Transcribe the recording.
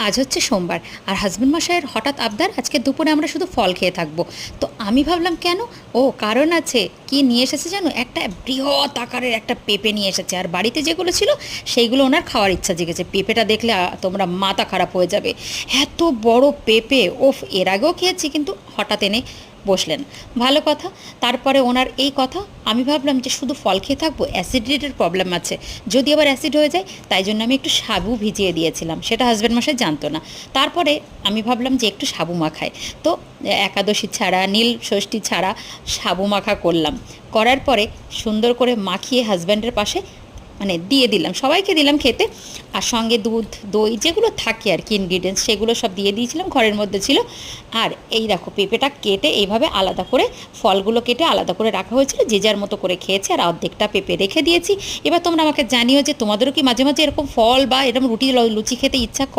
আজ হচ্ছে সোমবার, আর হাজব্যান্ড মশাইয়ের হঠাৎ আবদার আজকে দুপুরে আমরা শুধু ফল খেয়ে থাকবো। তো আমি ভাবলাম কেন, ও কারণ আছে। কি নিয়ে এসেছে জানো? একটা বৃহৎ আকারের একটা পেঁপে নিয়ে এসেছে, আর বাড়িতে যেগুলো ছিল সেইগুলো ওনার খাওয়ার ইচ্ছা জেগেছে। পেঁপেটা দেখলে তোমরা মাথা খারাপ হয়ে যাবে, এত বড় পেঁপে! ওফ, এর আগেও খেয়েছি কিন্তু হঠাৎ এনে বসলেন। ভালো কথা। তারপরে ওনার এই কথা, আমি ভাবলাম যে শুধু ফল খেয়ে থাকবো, অ্যাসিডিটির প্রবলেম আছে, যদি আবার অ্যাসিড হয়ে যায়। তাই জন্য আমি একটু সাবু ভিজিয়ে দিয়েছিলাম, সেটা হাজব্যান্ড মশাই জানতো না। তারপরে আমি ভাবলাম যে একটু সাবু মাখাই। তো একাদশী ছাড়া, নীল ষষ্ঠী ছাড়া সাবু মাখা করলাম। করার পরে সুন্দর করে মাখিয়ে হাজব্যান্ডের পাশে মানে দিয়ে দিলাম, সবাইকে দিলাম খেতে। আর সঙ্গে দুধ, দই যেগুলো থাকে আর কি ইনগ্রিডিয়েন্টস, সেগুলো সব দিয়ে দিয়েছিলাম, ঘরের মধ্যে ছিল। আর এই দেখো, পেঁপেটা কেটে এইভাবে আলাদা করে, ফলগুলো কেটে আলাদা করে রাখা হয়েছিল, যে যার মতো করে খেয়েছে, আর অর্ধেকটা পেঁপে রেখে দিয়েছি। এবার তোমরা আমাকে জানিও যে তোমাদেরও কি মাঝে মাঝে এরকম ফল বা এরকম রুটি লুচি খেতে ইচ্ছা করে?